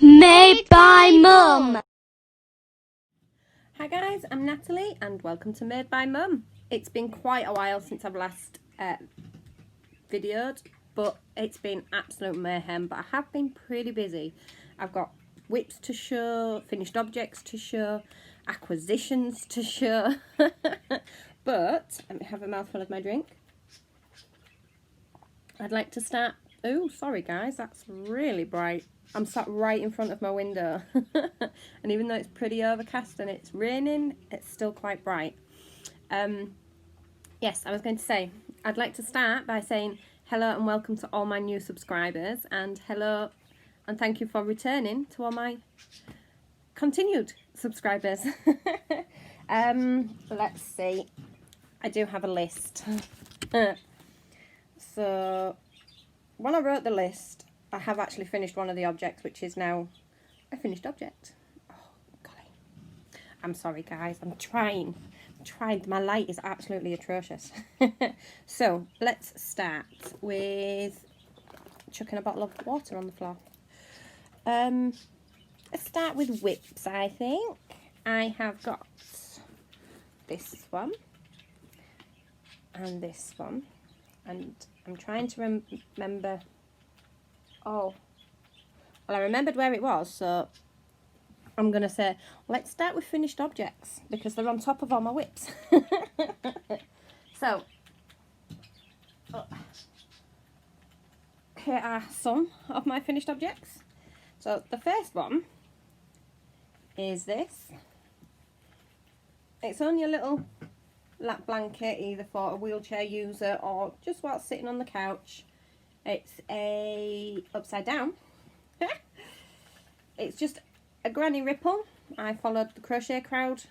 Made by Mum. Hi guys, I'm Natalie and welcome to Made by Mum. It's been quite a while since I've last videoed, but it's been absolute mayhem. But I have been pretty busy. I've got whips to show, finished objects to show, acquisitions to show. But let me have a mouthful of my drink. I'd like to start. Oh, sorry guys, that's really bright. I'm sat right in front of my window. And even though it's pretty overcast and it's raining, it's still quite bright. Yes, I was going to say, I'd like to start by saying hello and welcome to all my new subscribers, and hello and thank you for returning to all my continued subscribers. Let's see. I do have a list. So when I wrote the list, I have actually finished one of the objects, which is now a finished object. Oh, golly. I'm sorry, guys. I'm trying. My light is absolutely atrocious. So, let's start with chucking a bottle of water on the floor. Let's start with whips, I think. I have got this one and this one. And I'm trying to remember... Oh, well, I remembered where it was, so I'm going to say, let's start with finished objects, because they're on top of all my whips. So, here are some of my finished objects. So, the first one is this. It's only a little lap blanket, either for a wheelchair user or just while sitting on the couch. It's a upside down. It's just a granny ripple. I followed the crochet crowd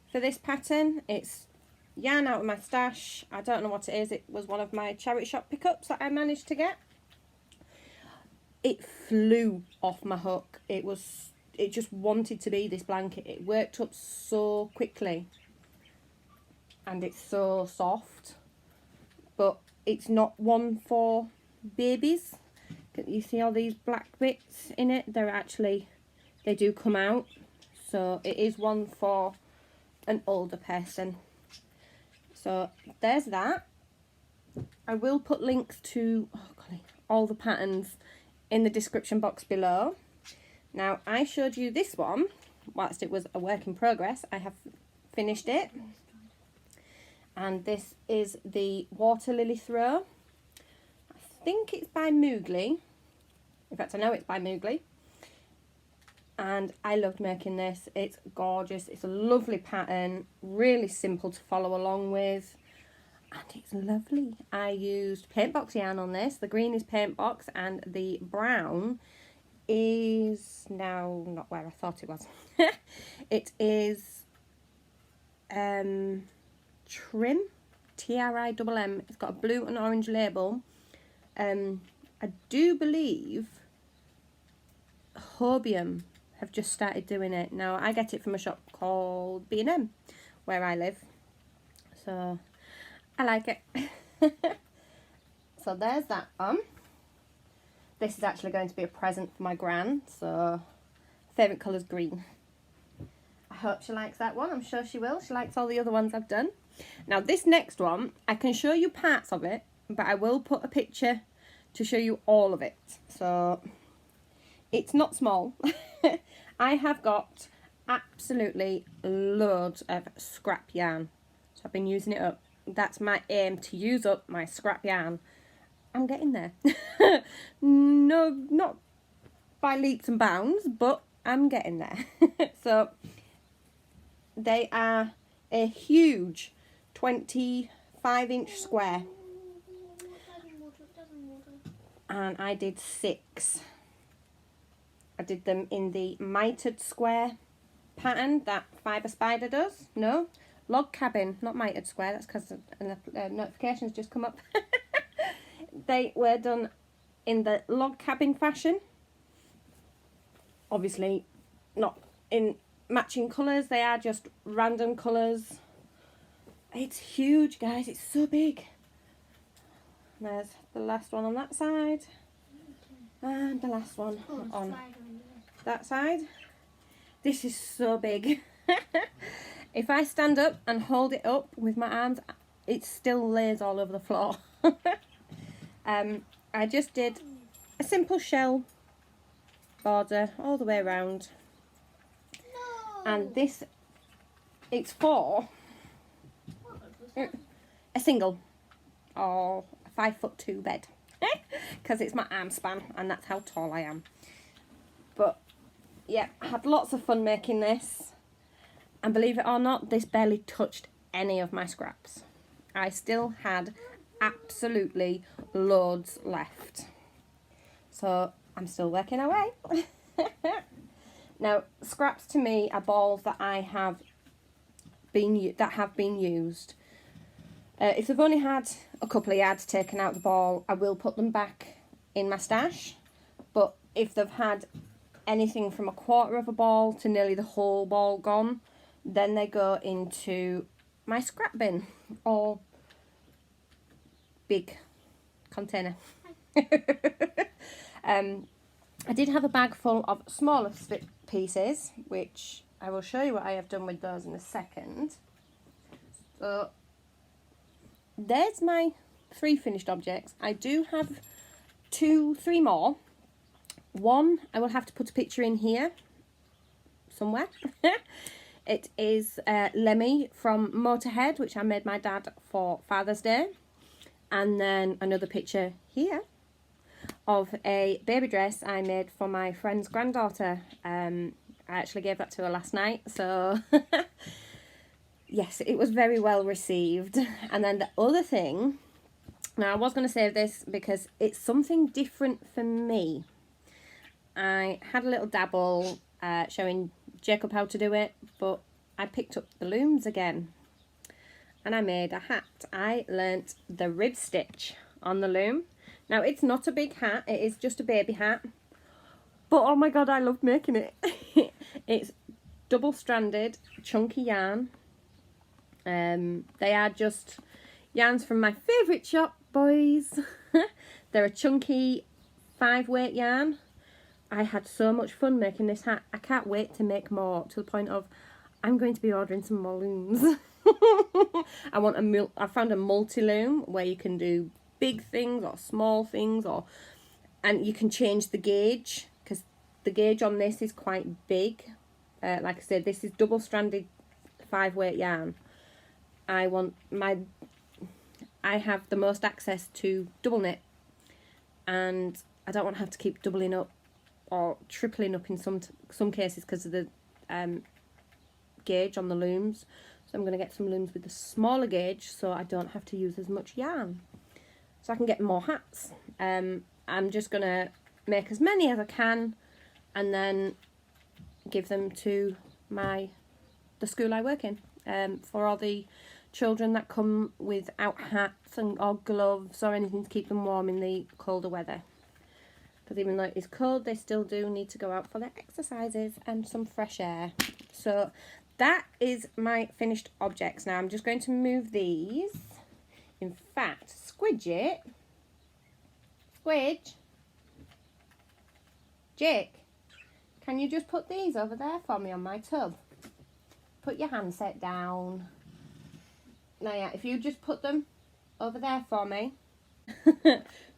for this pattern. It's yarn out of my stash. I don't know what it is. It was one of my charity shop pickups that I managed to get. It flew off my hook. It just wanted to be this blanket. It worked up so quickly. And it's so soft. But it's not one for babies. You see all these black bits in it? They do come out. So it is one for an older person. So there's that. I will put links to all the patterns in the description box below. Now, I showed you this one whilst it was a work in progress. I have finished it. And this is the water lily throw. I think it's by Moogly. In fact, I know it's by Moogly. And I loved making this. It's gorgeous. It's a lovely pattern. Really simple to follow along with. And it's lovely. I used paint box yarn on this. The green is paint box and the brown is now not where I thought it was. It is Trim, T-R-I-M-M. It's got a blue and orange label. I do believe Hobium have just started doing it. Now, I get it from a shop called B&M, where I live. So, I like it. So, there's that one. This is actually going to be a present for my gran. So, favourite colour is green. I hope she likes that one. I'm sure she will. She likes all the other ones I've done. Now, this next one, I can show you parts of it, but I will put a picture to show you all of it. So, it's not small. I have got absolutely loads of scrap yarn. So, I've been using it up. That's my aim, to use up my scrap yarn. I'm getting there. No, not by leaps and bounds, but I'm getting there. So, they are a huge 25-inch square. And I did 6. I did them in the mitered square pattern that Fibre Spider does. No, log cabin, not mitered square. That's because the notifications just come up. They were done in the log cabin fashion. Obviously, not in matching colours. They are just random colours. It's huge, guys. It's so big. There's the last one on that side. And the last one on that side. This is so big. If I stand up and hold it up with my arms, it still lays all over the floor. I just did a simple shell border all the way around. And this, it's for a single or 5'2" bed. Because it's my arm span and that's how tall I am. But yeah, I had lots of fun making this. And believe it or not, this barely touched any of my scraps. I still had absolutely loads left. So I'm still working away. Now, scraps to me are balls that have been used. If they've only had a couple of yards taken out the ball, I will put them back in my stash. But if they've had anything from a quarter of a ball to nearly the whole ball gone, then they go into my scrap bin or big container. I did have a bag full of smaller pieces, which I will show you what I have done with those in a second. So there's my 3 finished objects. I do have 3 more. One I will have to put a picture in here somewhere. It is Lemmy from Motorhead, which I made my dad for Father's Day. And then another picture here of a baby dress I made for my friend's granddaughter. I actually gave that to her last night, so yes, it was very well received. And then the other thing, now I was going to save this because it's something different for me. I had a little dabble showing Jacob how to do it, but I picked up the looms again and I made a hat. I learnt the rib stitch on the loom. Now, it's not a big hat, it is just a baby hat, but oh my god, I loved making it. It's double-stranded, chunky yarn. They are just yarns from my favourite shop, boys. They're a chunky 5-weight yarn. I had so much fun making this hat. I can't wait to make more, to the point of I'm going to be ordering some more looms. I found a multi-loom where you can do big things or small things, and you can change the gauge, because the gauge on this is quite big. Like I said, this is double-stranded 5-weight yarn. I have the most access to double knit, and I don't want to have to keep doubling up or tripling up in some cases because of the gauge on the looms. So I'm going to get some looms with the smaller gauge so I don't have to use as much yarn, so I can get more hats. I'm just going to make as many as I can and then give them to the school I work in, for all the children that come without hats or gloves or anything to keep them warm in the colder weather. Because even though it is cold, they still do need to go out for their exercises and some fresh air. So that is my finished objects. Now I'm just going to move these. In fact, Squidget, Jake, can you just put these over there for me on my tub? Put your handset down. Now, yeah, if you just put them over there for me.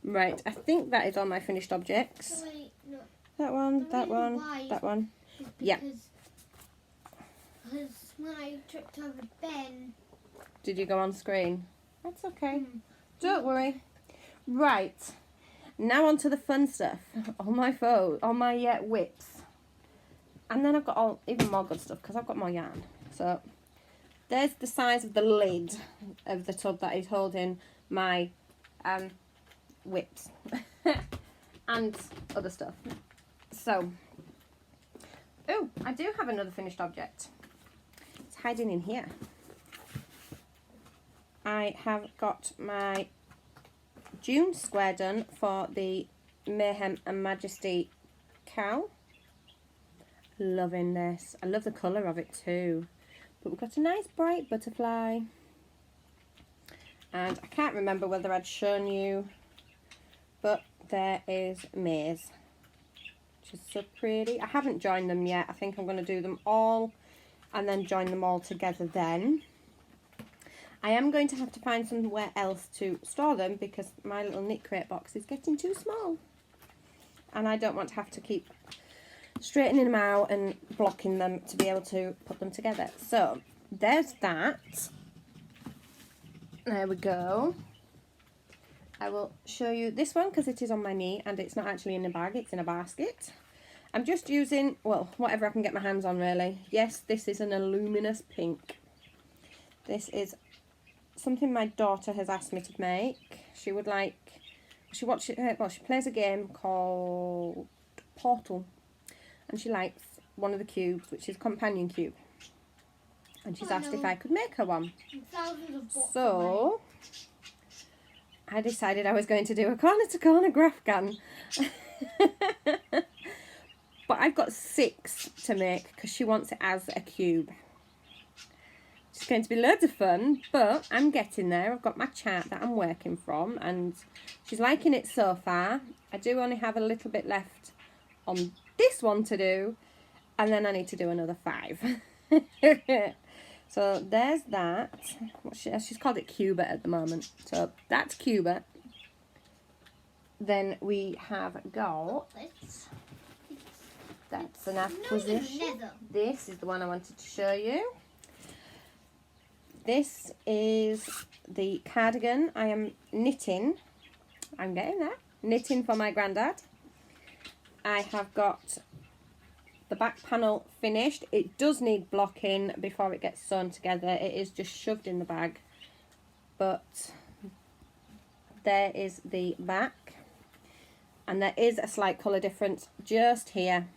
Right, I think that is all my finished objects. So wait, no. That one, that one, that one. Yeah. Because when I tripped over Ben. Did you go on screen? That's okay. Don't worry. Right. Now on to the fun stuff. All my whips. And then I've got even more good stuff because I've got more yarn. So there's the size of the lid of the tub that is holding my whips and other stuff. So, oh, I do have another finished object. It's hiding in here. I have got my June square done for the Mayhem and Majesty cow. Loving this. I love the colour of it too. But we've got a nice bright butterfly. And I can't remember whether I'd shown you, but there is maize. which is so pretty. I haven't joined them yet. I think I'm going to do them all and then join them all together then. I am going to have to find somewhere else to store them because my little knit crate box is getting too small. And I don't want to have to keep straightening them out and blocking them to be able to put them together. So there's that. There we go. I will show you this one because it is on my knee and it's not actually in a bag, it's in a basket. I'm just using, well, whatever I can get my hands on really. Yes, this is an luminous pink. This is something my daughter has asked me to make. She would like, she plays a game called Portal and she likes one of the cubes, which is companion cube. And she's asked if I could make her one. So I decided I was going to do a corner to corner graph gun. But I've got 6 to make because she wants it as a cube. It's going to be loads of fun, but I'm getting there. I've got my chart that I'm working from and she's liking it so far. I do only have a little bit left on this one to do and then I need to do another 5. So there's that. She's called it Cubert at the moment. So that's Cubert. Then we have got, that's an acquisition. This is the one I wanted to show you. This is the cardigan I am knitting. I'm getting there. Knitting for my granddad. I have got the back panel finished. It does need blocking before it gets sewn together. It is just shoved in the bag. But there is the back. And there is a slight colour difference just here.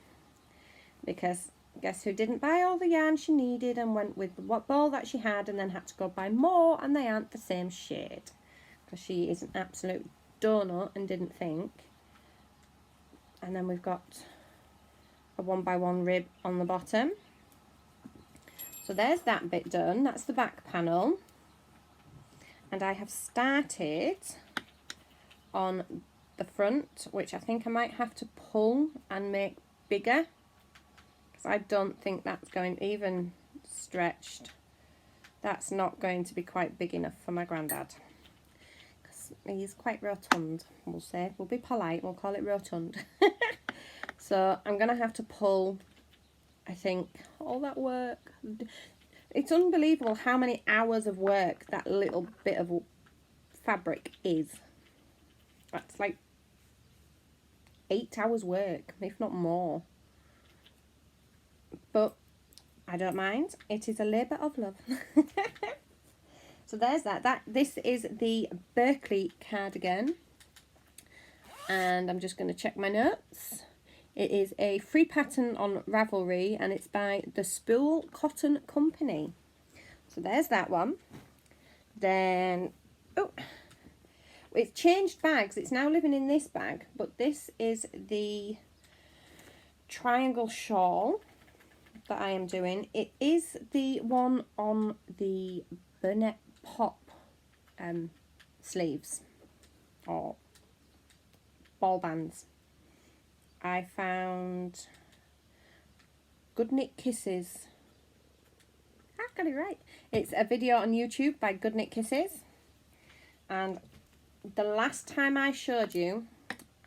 Because guess who didn't buy all the yarn she needed and went with what ball that she had and then had to go buy more and they aren't the same shade. Because she is an absolute donut and didn't think. And then we've got a 1x1 rib on the bottom. So there's that bit done. That's the back panel. And I have started on the front, which I think I might have to pull and make bigger. I don't think that's going, even stretched, that's not going to be quite big enough for my granddad. Because he's quite rotund, we'll say. We'll be polite, we'll call it rotund. So I'm going to have to pull, I think, all that work. It's unbelievable how many hours of work that little bit of fabric is. That's like 8 hours work, if not more. But I don't mind. It is a labour of love. So there's that. This is the Berkeley cardigan. And I'm just going to check my notes. It is a free pattern on Ravelry and it's by the Spool Cotton Company. So there's that one. Then, oh, it's changed bags. It's now living in this bag. But this is the triangle shawl that I am doing. It is the one on the Burnett Pop sleeves or ball bands. I found Good Knit Kisses. I've got it right. It's a video on YouTube by Good Knit Kisses. And the last time I showed you,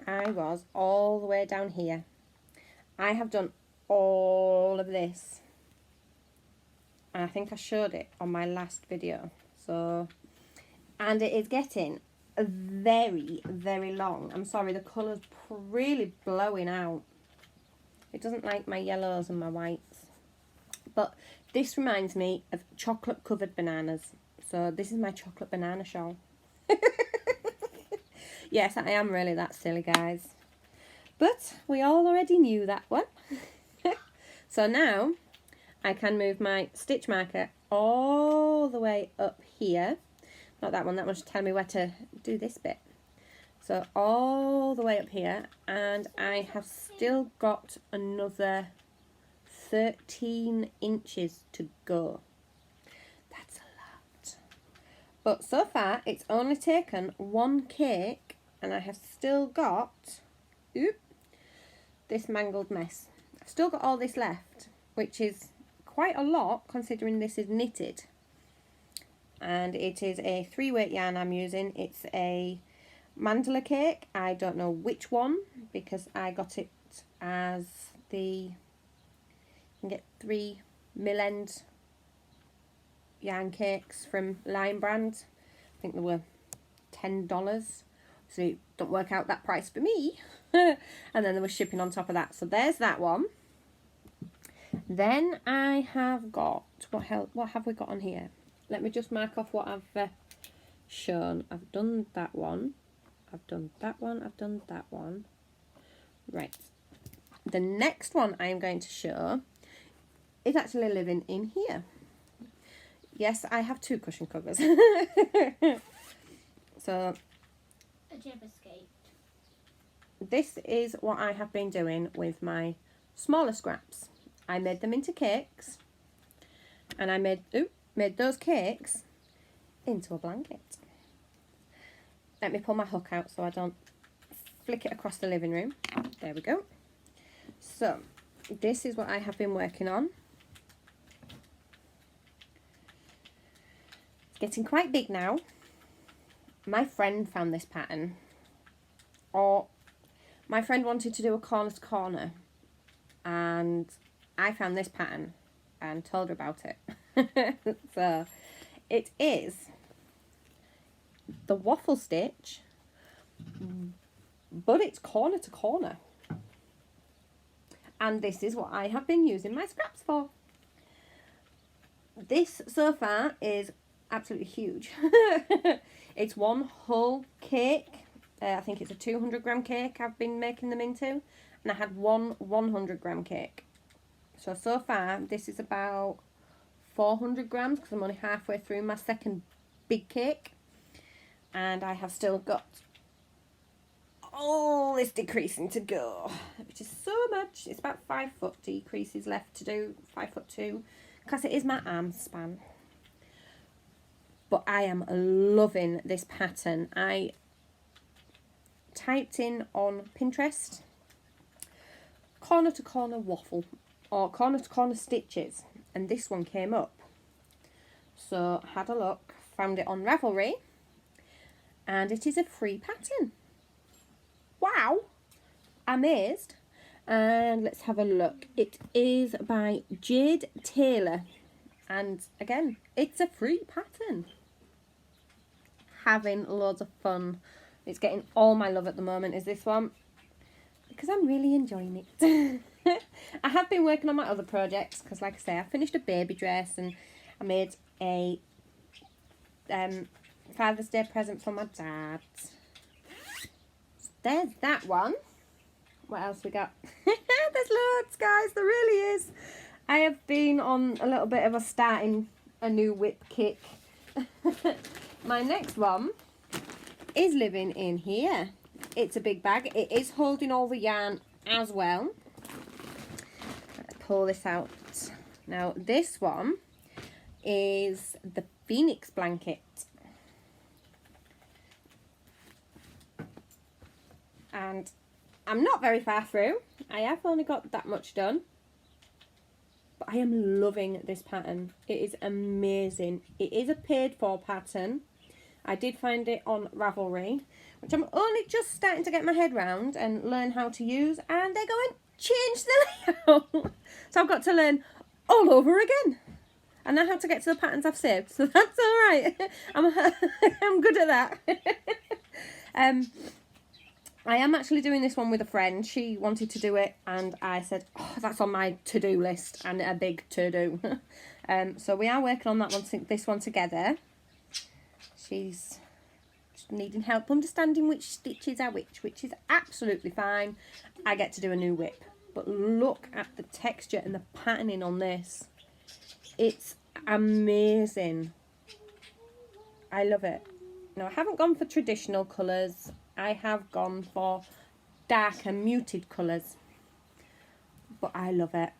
I was all the way down here. I have done all of this and I think I showed it on my last video. So, and it is getting very, very long. I'm sorry, the colour's really blowing out. It doesn't like my yellows and my whites. But this reminds me of chocolate covered bananas. So this is my chocolate banana shawl. Yes, I am really that silly, guys. But we all already knew that one. So now I can move my stitch marker all the way up here. Not that one should tell me where to do this bit. So all the way up here, and I have still got another 13 inches to go. That's a lot. But so far it's only taken one cake and I have still got this mangled mess. I've still got all this left, which is quite a lot considering this is knitted. And it is a 3-weight yarn I'm using. It's a mandala cake. I don't know which one because I got it as the, you can get 3 mill-end yarn cakes from Line Brand. I think they were $10. So it don't work out that price for me. And then there was shipping on top of that. So there's that one. Then I have got, what have we got on here? Let me just mark off what I've shown. I've done that one. I've done that one. I've done that one. Right. The next one I'm going to show is actually living in here. Yes, I have 2 cushion covers. So A jib escaped. this is what I have been doing with my smaller scraps. I made them into cakes, and I made those cakes into a blanket. Let me pull my hook out so I don't flick it across the living room. There we go. So this is what I have been working on. It's getting quite big now. My friend found this pattern, or my friend wanted to do a corner to corner, and I found this pattern and told her about it. So it is the waffle stitch, but it's corner to corner, and this is what I have been using my scraps for. This so far is absolutely huge. It's one whole cake. I think it's a 200-gram cake I've been making them into, and I had one 100-gram cake. So far this is about 400 grams because I'm only halfway through my second big cake, and I have still got all this decreasing to go, which is so much. It's about 5 foot decreases left to do, 5'2", because it is my arm span. But I am loving this pattern. I typed in on Pinterest corner to corner waffle or corner to corner stitches, and this one came up. So had a look, found it on Ravelry, and it is a free pattern. Wow, amazed. And let's have a look. It is by Jade Taylor, and again, it's a free pattern. Having loads of fun. It's getting all my love at the moment is this one, because I'm really enjoying it. I have been working on my other projects because, like I say, I finished a baby dress and I made a Father's Day present for my dad. There's that one. What else we got? There's loads, guys. There really is. I have been on a little bit of a starting a new whip kick. My next one is living in here. It's a big bag. It is holding all the yarn as well. Let's pull this out. Now this one is the Phoenix blanket. And I'm not very far through. I have only got that much done. But I am loving this pattern. It is amazing. It is a paid for pattern. I did find it on Ravelry, which I'm only just starting to get my head round and learn how to use, and they're going to change the layout. So I've got to learn all over again. I know how to get to the patterns I've saved, so that's all right. I'm good at that. I am actually doing this one with a friend. She wanted to do it, and I said, oh, that's on my to-do list, and a big to-do. So we are working on that one, this one together. She's just needing help understanding which stitches are which is absolutely fine. I get to do a new whip. But look at the texture and the patterning on this. It's amazing. I love it. Now, I haven't gone for traditional colours. I have gone for dark and muted colours. But I love it.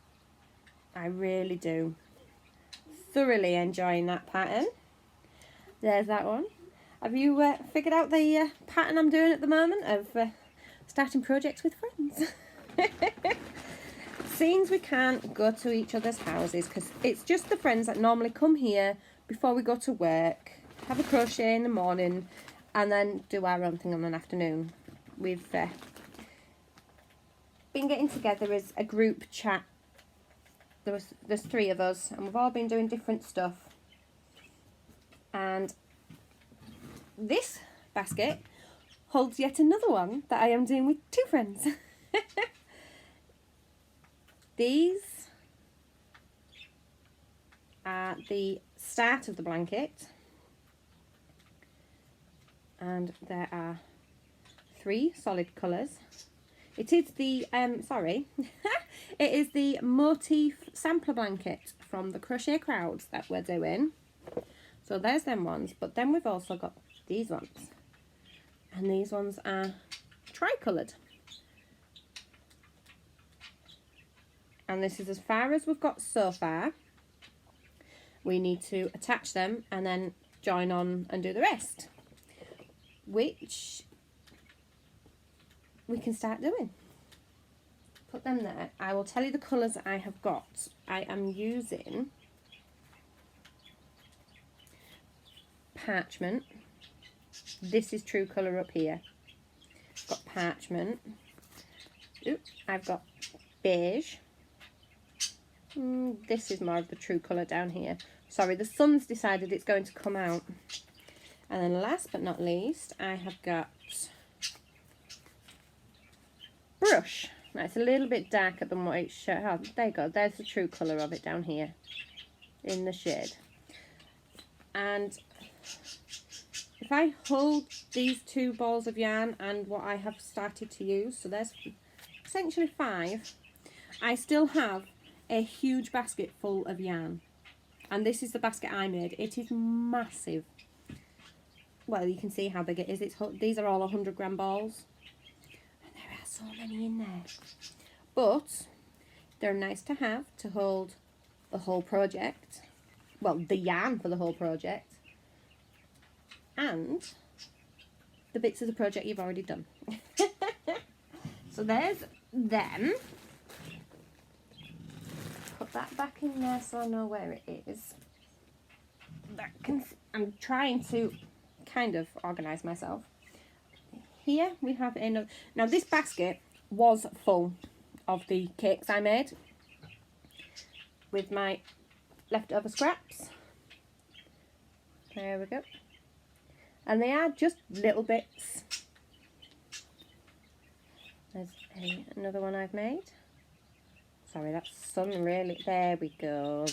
I really do. Thoroughly enjoying that pattern. There's that one. Have you figured out the pattern I'm doing at the moment of starting projects with friends? Seems we can't go to each other's houses because it's just the friends that normally come here before we go to work, have a crochet in the morning, and then do our own thing on an afternoon. We've been getting together as a group chat. There's 3 of us, and we've all been doing different stuff. And this basket holds yet another one that I am doing with 2 friends. These are the start of the blanket, and there are 3 solid colours. It is the it is the Motif sampler blanket from the crochet crowds that we're doing. So there's them ones, but then we've also got these ones, and these ones are tricoloured. And this is as far as we've got so far. We need to attach them and then join on and do the rest, which we can start doing. Put them there. I will tell you the colours I have got. I am using parchment. This is true colour up here. I've got parchment. I've got beige. This is more of the true colour down here. Sorry, the sun's decided it's going to come out. And then last but not least, I have got brush. Now, it's a little bit darker than what it should. Oh, there you go. There's the true colour of it down here in the shade. And if I hold these 2 balls of yarn and what I have started to use, so there's essentially 5, I still have a huge basket full of yarn, and this is the basket I made. It is massive. Well, you can see how big it is. These are all 100-gram balls, and there are so many in there, but they're nice to have to hold the whole project, well, the yarn for the whole project, and the bits of the project you've already done. So there's them. Put that back in there so I know where it is. I'm trying to kind of organise myself. Here we have another. Now this basket was full of the cakes I made with my leftover scraps. There we go. And they are just little bits. There's another one I've made. Sorry, that's sun really. There we go.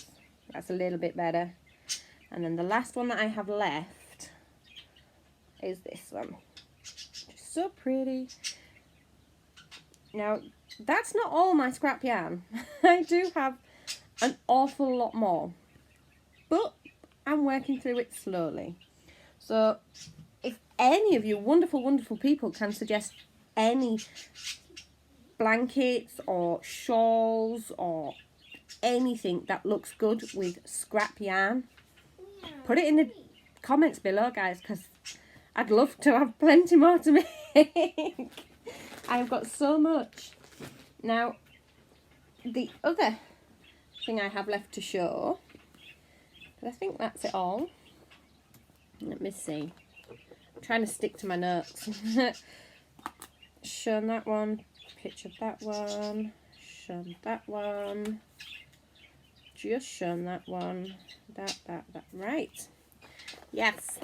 That's a little bit better. And then the last one that I have left is this one. Just so pretty. Now, that's not all my scrap yarn. I do have an awful lot more. But I'm working through it slowly. So, if any of you wonderful, wonderful people can suggest any blankets or shawls or anything that looks good with scrap yarn, put it in the comments below, guys, because I'd love to have plenty more to make. I've got so much. Now, the other thing I have left to show, but I think that's it all. Let me see. I'm trying to stick to my notes. Shown that one, pictured that one, shown that one, just shown that one, that. Right. Yes.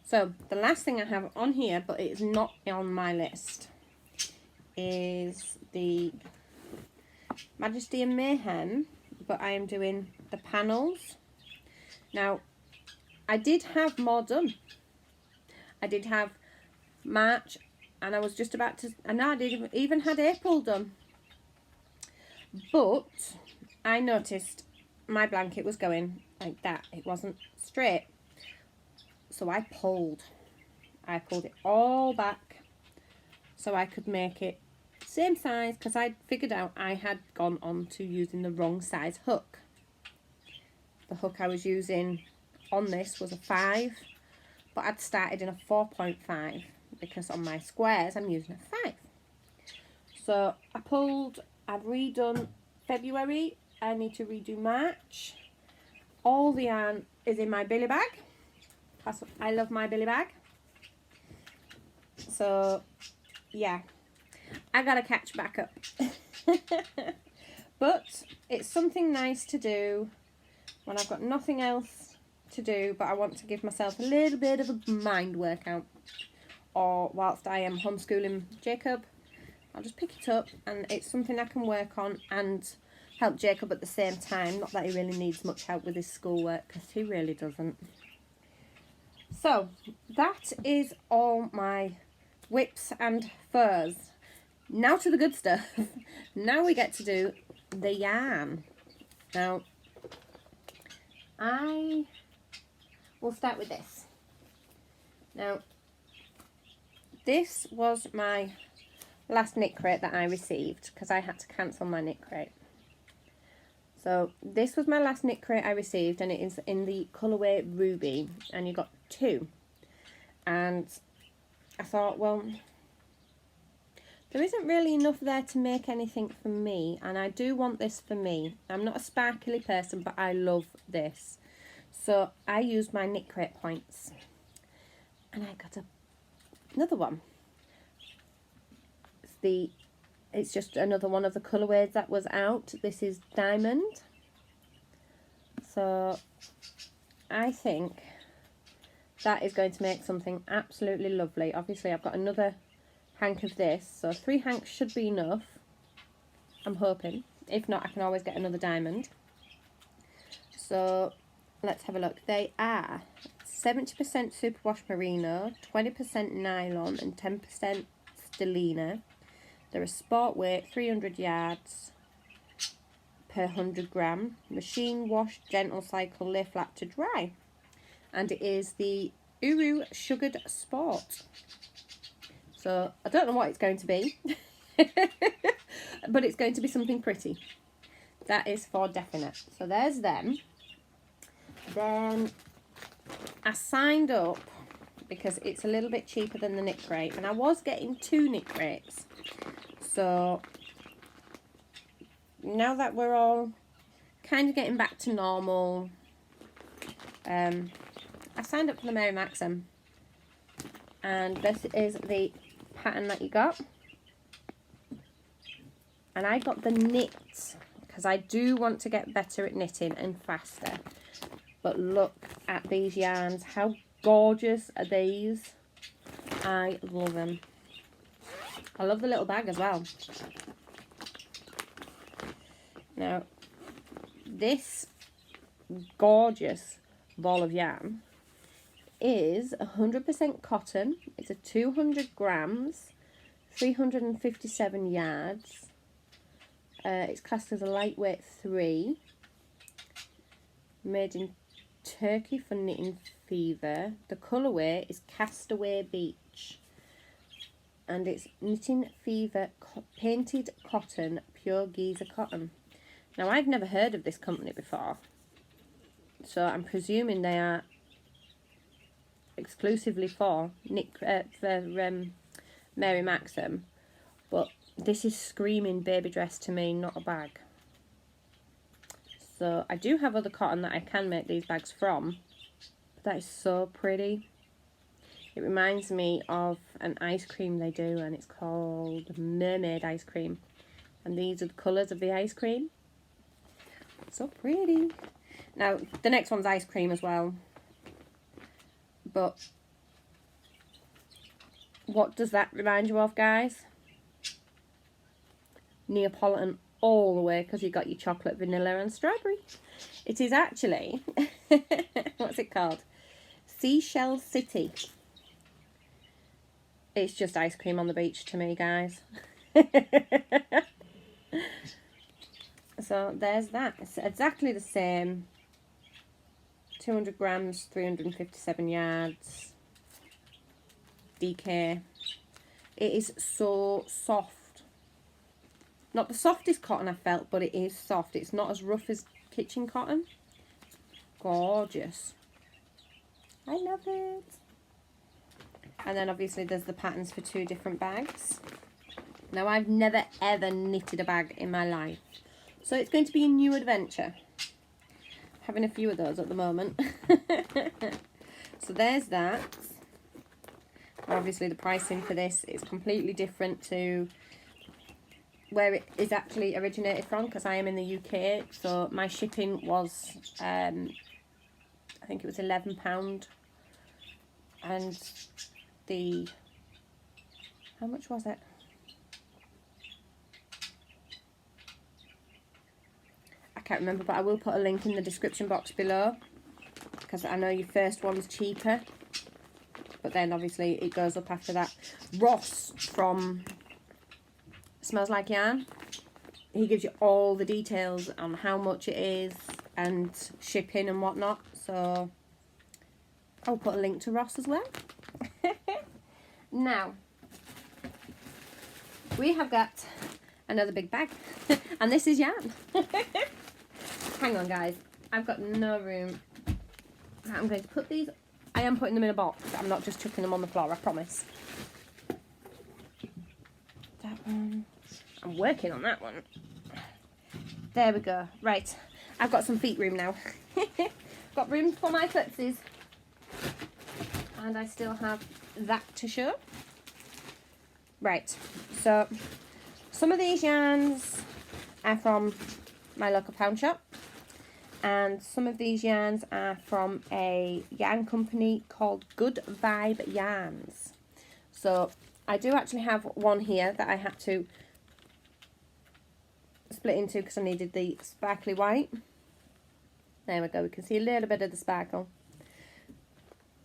So, the last thing I have on here, but it is not on my list, is the Majesty and Mayhem, but I am doing the panels. Now, I did have more done. I did have March, and I was just about to, and I didn't even had April done. But I noticed my blanket was going like that. It wasn't straight. So I pulled it all back so I could make it same size, because I figured out I had gone on to using the wrong size hook. The hook I was using on this was a 5, but I'd started in a 4.5 because on my squares I'm using a 5. So I've redone February. I need to redo March. All the yarn is in my billy bag. I love my billy bag. So yeah, I gotta catch back up. But it's something nice to do when I've got nothing else to do, but I want to give myself a little bit of a mind workout. Or whilst I am homeschooling Jacob, I'll just pick it up, and it's something I can work on and help Jacob at the same time. Not that he really needs much help with his schoolwork, because he really doesn't. So that is all my whips and furs. Now to the good stuff. Now we get to do the yarn. Now I will start with this. Now this was my last knit crate that I received, because I had to cancel my knit crate. So this was my last knit crate I received, and it is in the colourway Ruby, and you got 2. And I thought, well, there isn't really enough there to make anything for me, and I do want this for me. I'm not a sparkly person, but I love this. So I used my knit crate points, and I got another one. It's just another one of the colourways that was out. This is diamond. So I think that is going to make something absolutely lovely. Obviously I've got another hank of this, so 3 hanks should be enough, I'm hoping. If not, I can always get another diamond. So let's have a look. They are 70% superwash merino, 20% nylon and 10% stellina. They're a sport weight, 300 yards per 100 gram. Machine wash, gentle cycle, lay flat to dry. And it is the Uru Sugared Sport. So I don't know what it's going to be. But it's going to be something pretty. That is for definite. So there's them. Then I signed up because it's a little bit cheaper than the knit crate. And I was getting 2 knit crates. So now that we're all kind of getting back to normal, I signed up for the Maxim, and this is the pattern that you got. And I got the knit because I do want to get better at knitting and faster. But look at these yarns. How gorgeous are these? I love them. I love the little bag as well. Now, this gorgeous ball of yarn is 100% cotton. It's a 200 grams, 357 yards. It's classed as a lightweight 3. Made in Turkey for Knitting Fever. The colourway is Castaway Beach. And it's Knitting Fever painted cotton, pure geezer cotton. Now, I've never heard of this company before, so I'm presuming they are exclusively for Mary Maxim. But this is screaming baby dress to me, not a bag. So I do have other cotton that I can make these bags from. But that is so pretty. It reminds me of an ice cream they do, and it's called Mermaid Ice Cream. And these are the colours of the ice cream. So pretty. Now, the next one's ice cream as well. But what does that remind you of, guys? Neapolitan all the way, because you got your chocolate, vanilla and strawberry. It is actually, what's it called? Seashell City. It's just ice cream on the beach to me, guys. So there's that. It's exactly the same. 200 grams, 357 yards. DK. It is so soft. Not the softest cotton I felt, but it is soft. It's not as rough as kitchen cotton. Gorgeous. I love it. And then obviously there's the patterns for 2 different bags. Now, I've never ever knitted a bag in my life, so it's going to be a new adventure. Having a few of those at the moment. So there's that. Obviously the pricing for this is completely different to where it is actually originated from, because I am in the UK. So my shipping was, I think it was £11. And how much was it? I can't remember, but I will put a link in the description box below, because I know your first one's cheaper, but then obviously it goes up after that. Ross from Smells Like Yarn, he gives you all the details on how much it is and shipping and whatnot, so I'll put a link to Ross as well. Now, we have got another big bag, and this is yarn. Hang on guys, I've got no room. I'm going to put these, I am putting them in a box, I'm not just chucking them on the floor, I promise. That one, I'm working on that one. There we go. Right, I've got some feet room now. Got room for my footsies. And I still have that to show. Right, so some of these yarns are from my local pound shop, and some of these yarns are from a yarn company called Good Vibe Yarns. So I do actually have one here that I had to split into because I needed the sparkly white. There we go, we can see a little bit of the sparkle.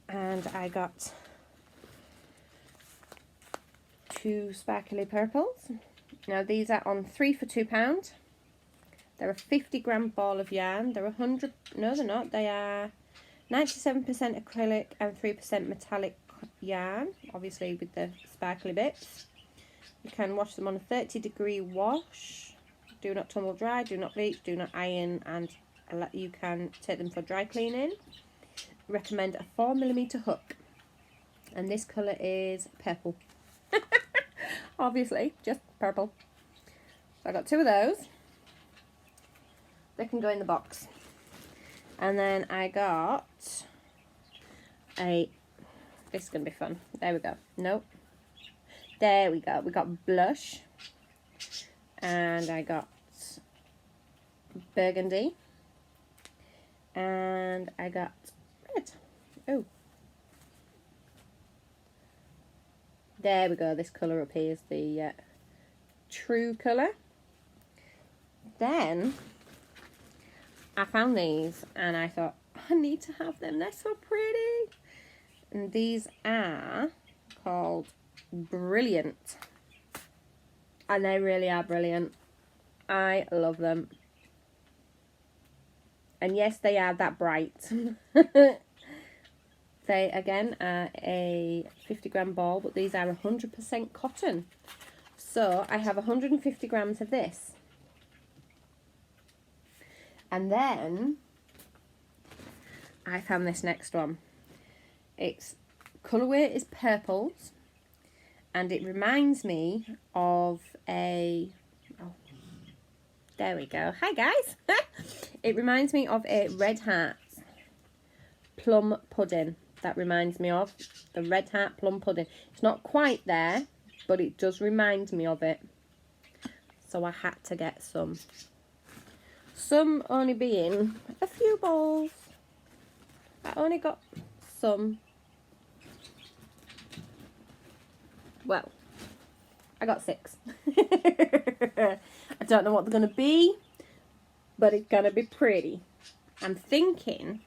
And I got 2 sparkly purples. Now these are on 3 for £2. They're a 50-gram ball of yarn. They're 100, no they're not, they are 97% acrylic and 3% metallic yarn, obviously with the sparkly bits. You can wash them on a 30-degree wash. Do not tumble dry, do not bleach, do not iron, and you can take them for dry cleaning. Recommend a 4mm hook, and this colour is purple. Obviously, just purple. So I got 2 of those. They can go in the box. And then I got this is going to be fun. There we go. Nope. There we go. We got blush. And I got burgundy. And I got red. Oh. There we go. This colour up here is the true colour. Then I found these and I thought, I need to have them. They're so pretty. And these are called Brilliant. And they really are brilliant. I love them. And yes, they are that bright. They, again, are a 50-gram ball, but these are 100% cotton. So I have 150 grams of this. And then I found this next one. Its colourway is purples, and it reminds me of a, oh, there we go. Hi guys. It reminds me of a Red Heart plum pudding. That reminds me of the Red Heart plum pudding. It's not quite there, but it does remind me of it. So I had to get some. Some only being a few balls. I only got some. Well, I got 6. I don't know what they're going to be, but it's going to be pretty. I'm thinking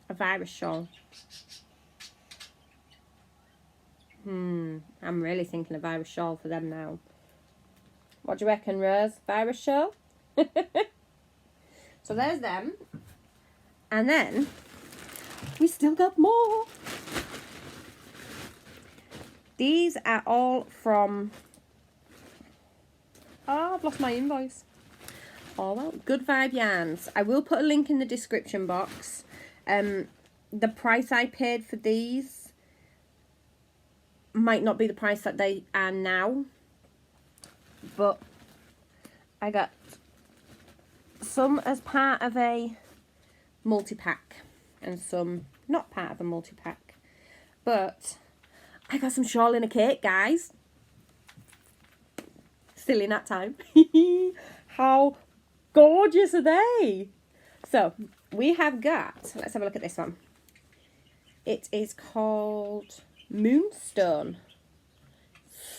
a virus shawl. I'm really thinking a virus shawl for them now. What do you reckon, Rose? Virus shawl? So there's them. And then we still got more. These are all from, oh, I've lost my invoice. Oh well, Good Vibe Yarns. I will put a link in the description box. The price I paid for these might not be the price that they are now, but I got some as part of a multi-pack and some not part of a multi-pack. But I got some shawl in a cake, guys. Still in that time. How gorgeous are they? So we have got, let's have a look at this one. It is called Moonstone.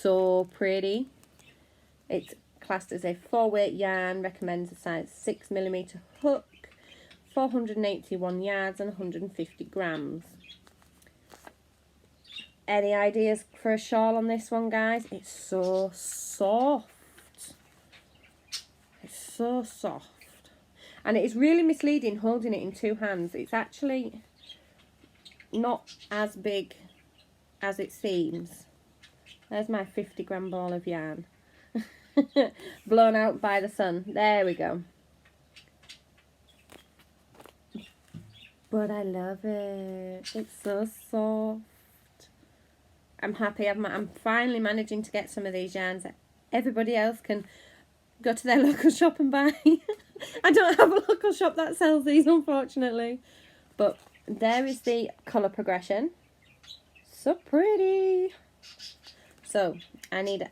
So pretty. It's classed as a 4-weight yarn, recommends a size 6mm hook, 481 yards and 150 grams. Any ideas for a shawl on this one, guys? It's so soft. It's so soft. And it is really misleading holding it in two hands. It's actually not as big as it seems. There's my 50-gram ball of yarn. Blown out by the sun. There we go. But I love it. It's so soft. I'm happy. I'm finally managing to get some of these yarns that everybody else can go to their local shop and buy. I don't have a local shop that sells these, unfortunately. But there is the colour progression. So pretty. So I need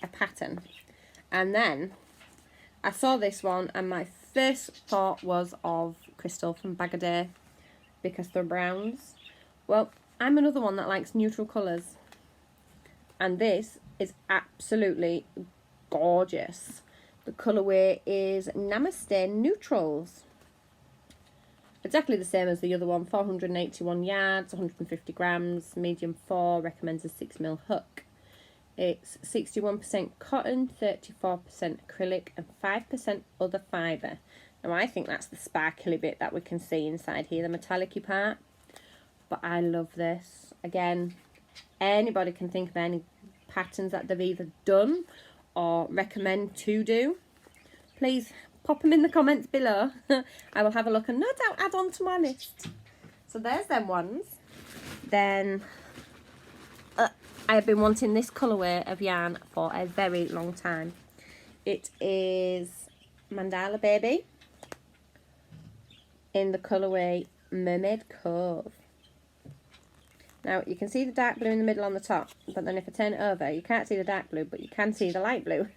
a pattern. And then I saw this one and my first thought was of Crystal from Bag O' Day because they're browns. Well, I'm another one that likes neutral colours. And this is absolutely gorgeous. The colourway is Namaste Neutrals. Exactly the same as the other one. 481 yards, 150 grams, medium 4, recommends a 6mm hook. It's 61% cotton, 34% acrylic and 5% other fibre. Now I think that's the sparkly bit that we can see inside here, the metallic-y part. But I love this. Again, anybody can think of any patterns that they've either done or recommend to do. Please pop them in the comments below. I will have a look and no doubt add on to my list. So there's them ones. Then I have been wanting this colourway of yarn for a very long time. It is Mandala Baby in the colourway Mermaid Cove. Now you can see the dark blue in the middle on the top, but then if I turn it over you can't see the dark blue, but you can see the light blue,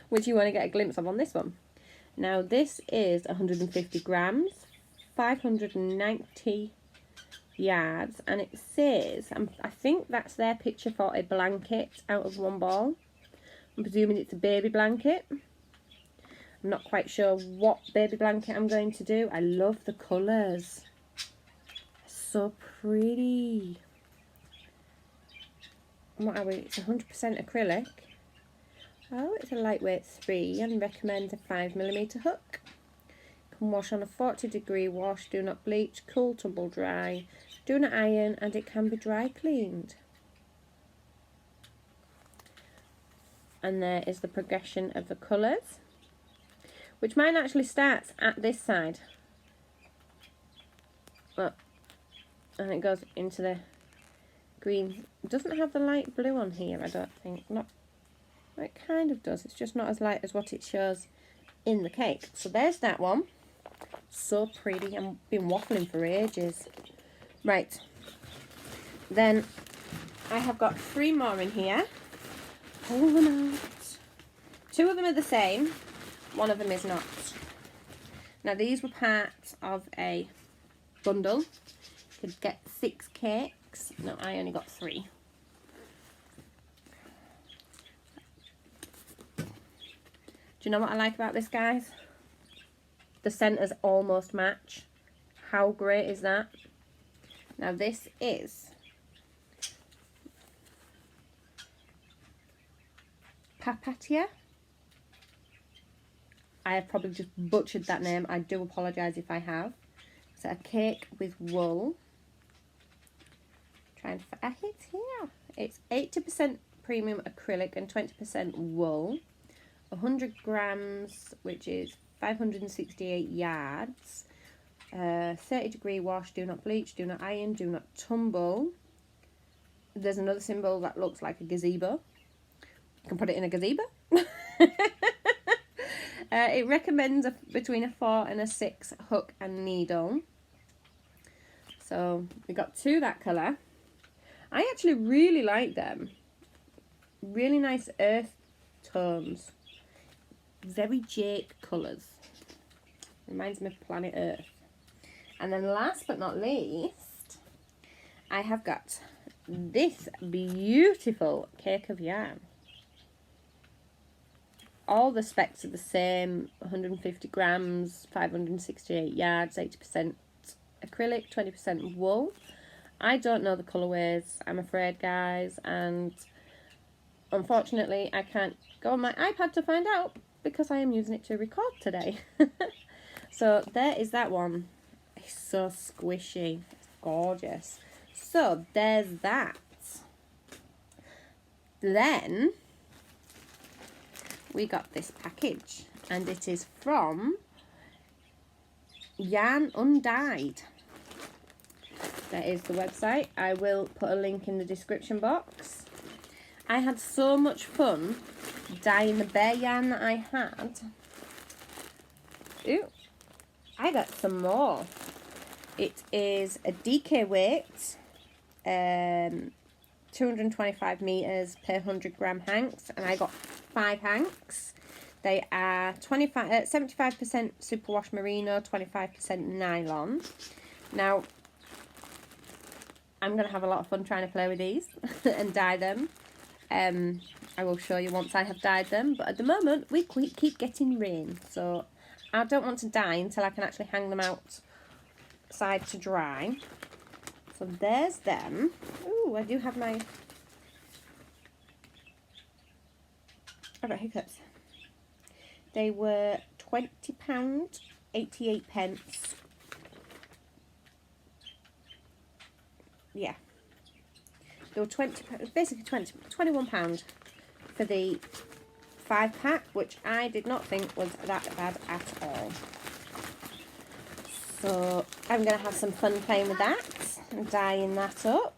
which you want to get a glimpse of on this one. Now this is 150 grams, 590 yards, and it says, I think that's their picture for a blanket out of one ball. I'm presuming it's a baby blanket. I'm not quite sure what baby blanket I'm going to do. I love the colours. So pretty. What are we? It's 100% acrylic. Oh, it's a lightweight 3 and recommends a 5mm hook. Can wash on a 40-degree wash, do not bleach, cool, tumble dry, do not iron, and it can be dry cleaned. And there is the progression of the colours, which mine actually starts at this side. Look. And it goes into the green. It doesn't have the light blue on here, I don't think. Not, it kind of does. It's just not as light as what it shows in the cake. So there's that one. So pretty. I've been waffling for ages. Right. Then I have got 3 more in here. Pull them out. 2 of them are the same. 1 of them is not. Now these were part of a bundle. Could get 6 cakes. No, I only got 3. Do you know what I like about this, guys? The centres almost match. How great is that? Now this is Papatia. I have probably just butchered that name. I do apologise if I have. It's a cake with wool. Trying to hit here. It's 80% premium acrylic and 20% wool. 100 grams, which is 568 yards. 30-degree wash, do not bleach, do not iron, do not tumble. there's another symbol that looks like a gazebo. You can put it in a gazebo. It recommends between a 4 and a 6 hook and needle. So we got 2 that colour. I actually really like them. Really nice earth tones. Very jade colours. Reminds me of planet Earth. And then last but not least, I have got this beautiful cake of yarn. All the specs are the same, 150 grams, 568 yards, 80% acrylic, 20% wool. I don't know the colourways, I'm afraid, guys, and unfortunately I can't go on my iPad to find out because I am using it to record today. So there is that one. It's so squishy, it's gorgeous. So there's that. Then we got this package, and it is from Yarn Undyed. That is the website. I will put a link in the description box. I had so much fun dyeing the bare yarn that I had. Ooh, I got some more. It is a DK weight, 225 meters per 100 gram hanks, and I got 5 hanks. They are 75% superwash merino, 25% nylon. Now, I'm going to have a lot of fun trying to play with these and dye them. I will show you once I have dyed them, but at the moment we keep getting rain, so I don't want to dye until I can actually hang them outside to dry. So there's them. Ooh, I do have my... I've got hiccups. They were £20, 88 pence. Yeah. They were basically £21 for the 5-pack, which I did not think was that bad at all. So I'm going to have some fun playing with that and dyeing that up.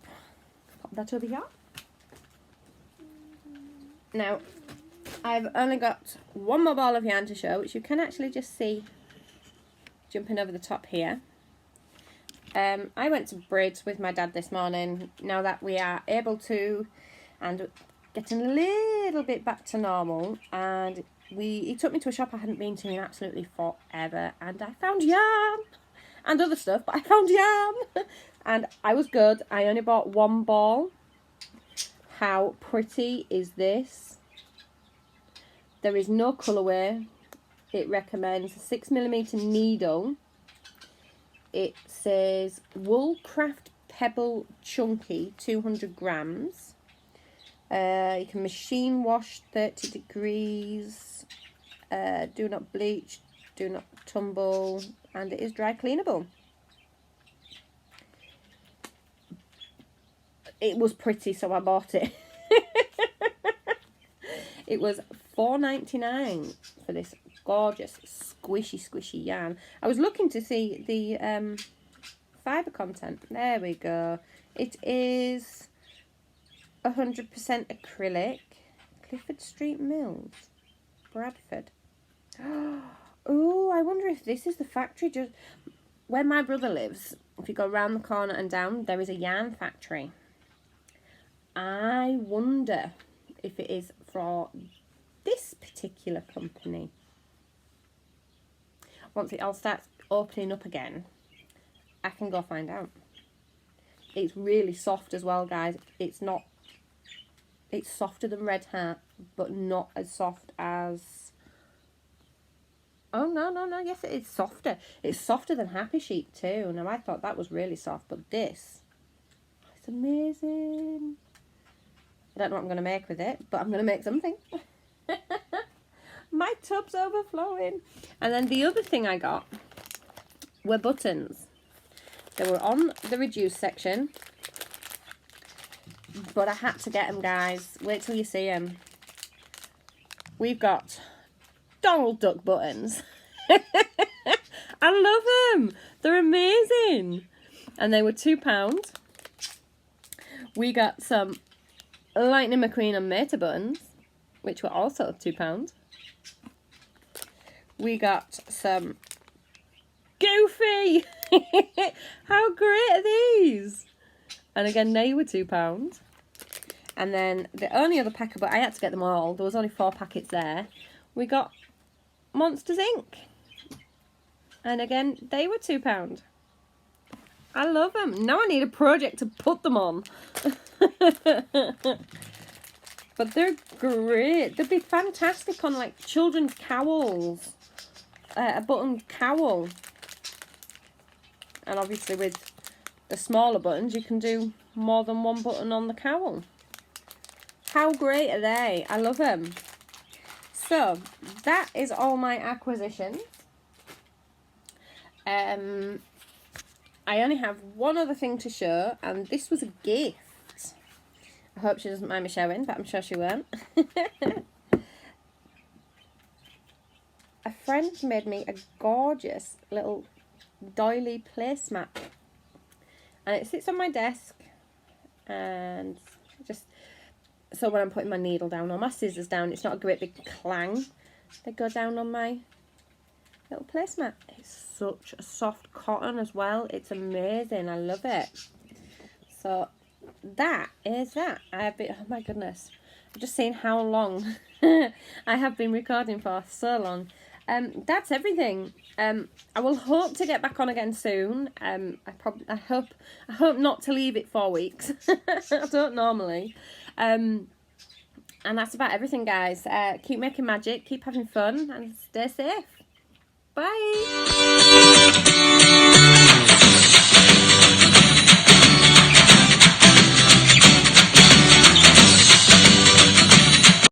Pop that over here. Now, I've only got one more ball of yarn to show, which you can actually just see jumping over the top here. I went to Bridge with my dad this morning, now that we are able to, and getting a little bit back to normal, and he took me to a shop I hadn't been to in absolutely forever, and I found yarn and other stuff, but I found yarn and I was good. I only bought one ball. How pretty is this? There is no colourway. It recommends a 6mm needle. It says Woolcraft Pebble Chunky, 200 grams. You can machine wash 30 degrees. Do not bleach, do not tumble, and it is dry cleanable. It was pretty, so I bought it. It was $4.99 for this gorgeous squishy yarn. I was looking to see the fibre content. There we go. It is 100% acrylic. Clifford Street Mills, Bradford. Oh, I wonder if this is the factory. Just where my brother lives, if you go around the corner and down, there is a yarn factory. I wonder if it is for this particular company. Once it all starts opening up again, I can go find out. It's really soft as well, guys. It's softer than Red Hat, but not as soft as... Oh, no, yes, it is softer. It's softer than Happy Sheep too. Now, I thought that was really soft, but this, it's amazing. I don't know what I'm going to make with it, but I'm going to make something. My tub's overflowing. And then the other thing I got were buttons. They were on the reduced section, but I had to get them, guys. Wait till you see them. We've got Donald Duck buttons. I love them. They're amazing. And they were £2. We got some Lightning McQueen and Mater buttons, which were also £2. We got some Goofy. How great are these? And again, they were £2. And then the only other packet, but I had to get them all. There was only 4 packets there. We got Monsters Inc. And again, they were £2. I love them. Now I need a project to put them on. But they're great. They'd be fantastic on like children's cowls. A button cowl. And obviously with the smaller buttons, you can do more than one button on the cowl. How great are they? I love them. So, that is all my acquisitions. I only have one other thing to show, and this was a gift. I hope she doesn't mind me showing, but I'm sure she won't. A friend made me a gorgeous little doily placemat. And it sits on my desk, and just so when I'm putting my needle down or my scissors down, it's not a great big clang. They go down on my little placemat. It's such a soft cotton as well. It's amazing. I love it. So that is that. I have been, oh my goodness, I've just seen how long I have been recording for. So long. That's everything. I will hope to get back on again soon. I hope not to leave it 4 weeks. I don't normally. And that's about everything, guys. Keep making magic, keep having fun, and stay safe. Bye.